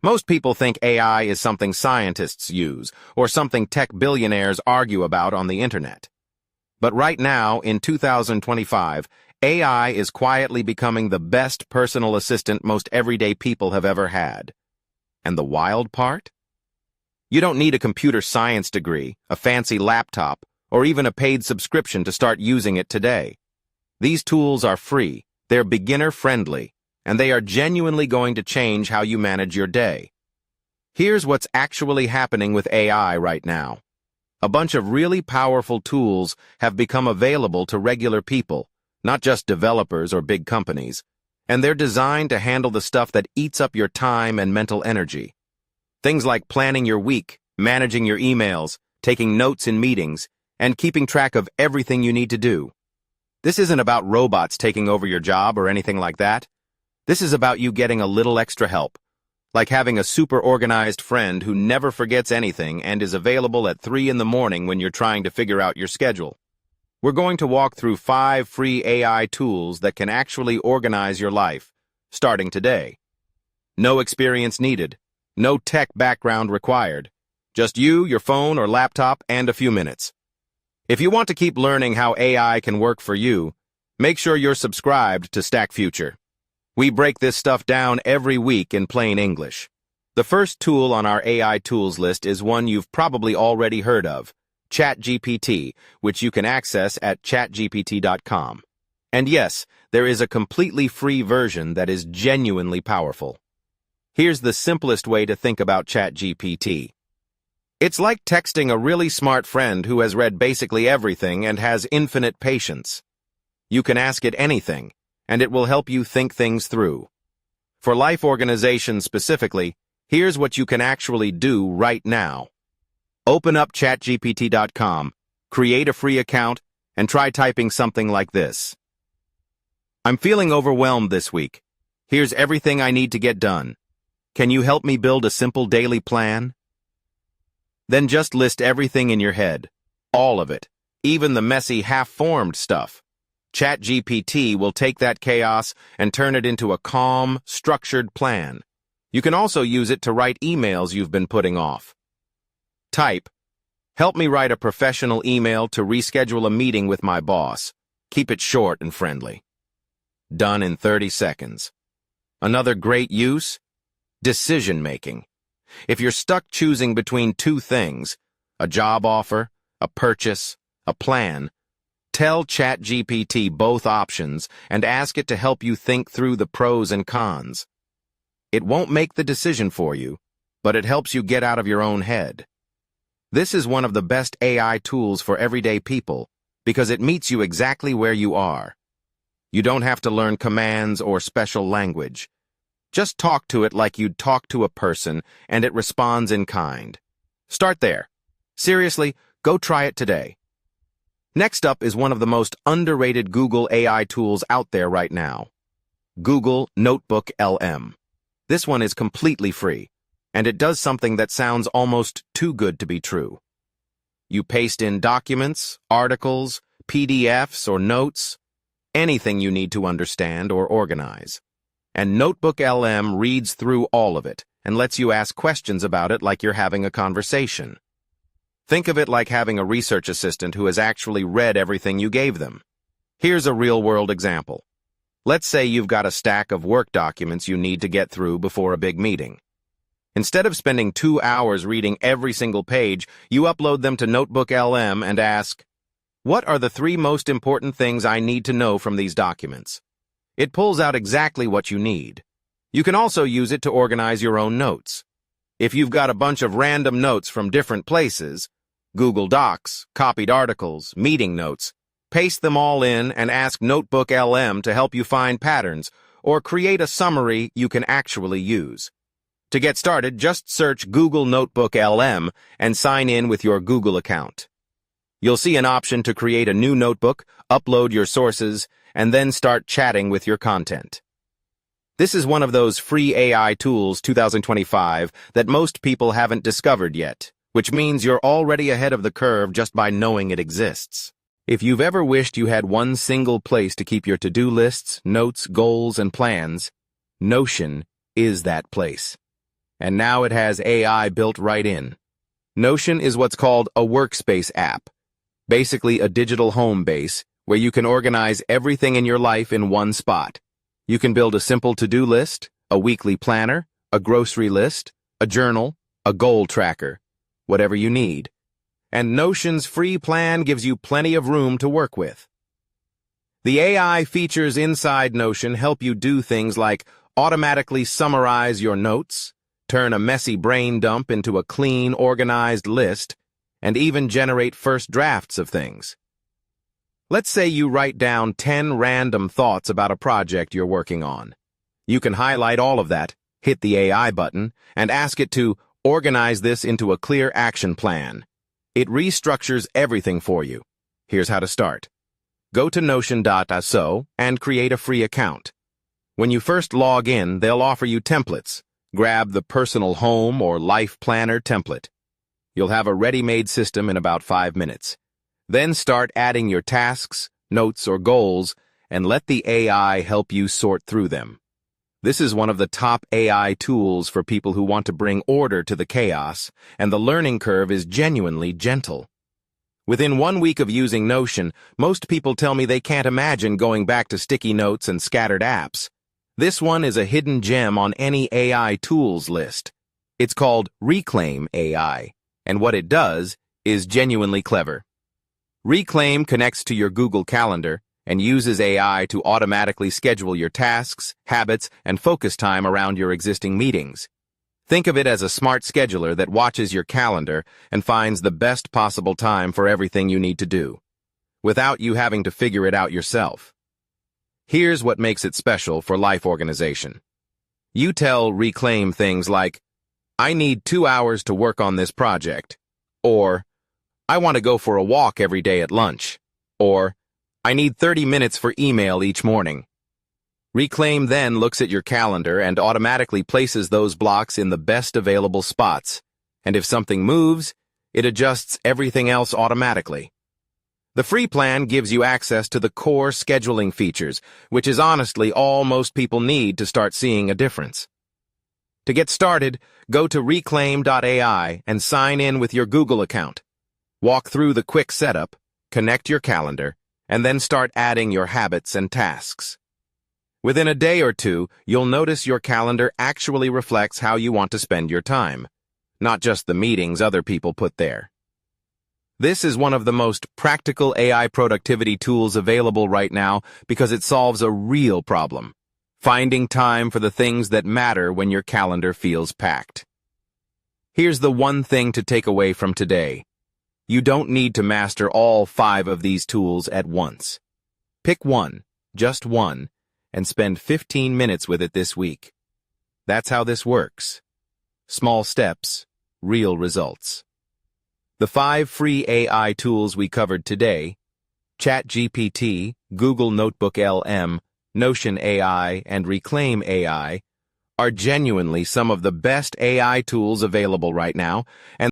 Most people think AI is something scientists use or something tech billionaires argue about on the internet. But right now, in 2025, AI is quietly becoming the best personal assistant most everyday people have ever had. And the wild part? You don't need a computer science degree, a fancy laptop, or even a paid subscription to start using it today. These tools are free, they're beginner-friendly, and they are genuinely going to change how you manage your day. Here's what's actually happening with AI right now. A bunch of really powerful tools have become available to regular people, not just developers or big companies, and they're designed to handle the stuff that eats up your time and mental energy. Things like planning your week, managing your emails, taking notes in meetings, and keeping track of everything you need to do. This isn't about robots taking over your job or anything like that. This is about you getting a little extra help, like having a super organized friend who never forgets anything and is available at 3 in the morning when you're trying to figure out your schedule. We're going to walk through 5 free AI tools that can actually organize your life, starting today. No experience needed, no tech background required, just you, your phone or laptop, and a few minutes. If you want to keep learning how AI can work for you, make sure you're subscribed to Stack Future. We break this stuff down every week in plain English. The first tool on our AI tools list is one you've probably already heard of, ChatGPT, which you can access at chatgpt.com. And yes, there is a completely free version that is genuinely powerful. Here's the simplest way to think about ChatGPT. It's like texting a really smart friend who has read basically everything and has infinite patience. You can ask it anything, and it will help you think things through. For life organization specifically, here's what you can actually do right now. Open up chatgpt.com, create a free account, and try typing something like this. I'm feeling overwhelmed this week. Here's everything I need to get done. Can you help me build a simple daily plan? Then just list everything in your head, all of it, even the messy, half-formed stuff. ChatGPT will take that chaos and turn it into a calm, structured plan. You can also use it to write emails you've been putting off. Type, help me write a professional email to reschedule a meeting with my boss. Keep it short and friendly. Done in 30 seconds. Another great use? Decision-making. If you're stuck choosing between 2 things, a job offer, a purchase, a plan, tell ChatGPT both options and ask it to help you think through the pros and cons. It won't make the decision for you, but it helps you get out of your own head. This is one of the best AI tools for everyday people because it meets you exactly where you are. You don't have to learn commands or special language. Just talk to it like you'd talk to a person, and it responds in kind. Start there. Seriously, go try it today. Next up is one of the most underrated Google AI tools out there right now. Google Notebook LM. This one is completely free, and it does something that sounds almost too good to be true. You paste in documents, articles, PDFs, or notes, anything you need to understand or organize. And Notebook LM reads through all of it and lets you ask questions about it like you're having a conversation. Think of it like having a research assistant who has actually read everything you gave them. Here's a real-world example. Let's say you've got a stack of work documents you need to get through before a big meeting. Instead of spending 2 hours reading every single page, you upload them to Notebook LM and ask, what are the 3 most important things I need to know from these documents? It pulls out exactly what you need. You can also use it to organize your own notes. If you've got a bunch of random notes from different places, Google Docs, copied articles, meeting notes, paste them all in and ask Notebook LM to help you find patterns or create a summary you can actually use. To get started, just search Google Notebook LM and sign in with your Google account. You'll see an option to create a new notebook, upload your sources, and then start chatting with your content. This is one of those free AI tools 2025 that most people haven't discovered yet, which means you're already ahead of the curve just by knowing it exists. If you've ever wished you had one single place to keep your to-do lists, notes, goals, and plans, Notion is that place. and now it has AI built right in. Notion is what's called a workspace app, basically a digital home base where you can organize everything in your life in one spot. You can build a simple to-do list, a weekly planner, a grocery list, a journal, a goal tracker, whatever you need. And Notion's free plan gives you plenty of room to work with. The AI features inside Notion help you do things like automatically summarize your notes, turn a messy brain dump into a clean, organized list, and even generate first drafts of things. Let's say you write down 10 random thoughts about a project you're working on. You can highlight all of that, hit the AI button, and ask it to organize this into a clear action plan. It restructures everything for you. Here's how to start. Go to notion.so and create a free account. When you first log in, they'll offer you templates. Grab the personal home or life planner template. You'll have a ready-made system in about 5 minutes. Then start adding your tasks, notes, or goals, and let the AI help you sort through them. This is one of the top AI tools for people who want to bring order to the chaos, and the learning curve is genuinely gentle. Within 1 week of using Notion, most people tell me they can't imagine going back to sticky notes and scattered apps. This one is a hidden gem on any AI tools list. It's called Reclaim AI, and what it does is genuinely clever. Reclaim connects to your Google Calendar and uses AI to automatically schedule your tasks, habits, and focus time around your existing meetings. Think of it as a smart scheduler that watches your calendar and finds the best possible time for everything you need to do, without you having to figure it out yourself. Here's what makes it special for life organization. You tell Reclaim things like, I need 2 hours to work on this project, or I want to go for a walk every day at lunch, or I need 30 minutes for email each morning. Reclaim then looks at your calendar and automatically places those blocks in the best available spots, and if something moves, it adjusts everything else automatically. The free plan gives you access to the core scheduling features, which is honestly all most people need to start seeing a difference. To get started, go to reclaim.ai and sign in with your Google account. Walk through the quick setup, connect your calendar, and then start adding your habits and tasks. Within a day or two, you'll notice your calendar actually reflects how you want to spend your time, not just the meetings other people put there. This is one of the most practical AI productivity tools available right now because it solves a real problem, finding time for the things that matter when your calendar feels packed. Here's the one thing to take away from today. You don't need to master all 5 of these tools at once. Pick one, just one, and spend 15 minutes with it this week. That's how this works. Small steps, real results. The 5 free AI tools we covered today, ChatGPT, Google Notebook LM, Notion AI, and Reclaim AI, are genuinely some of the best AI tools available right now, and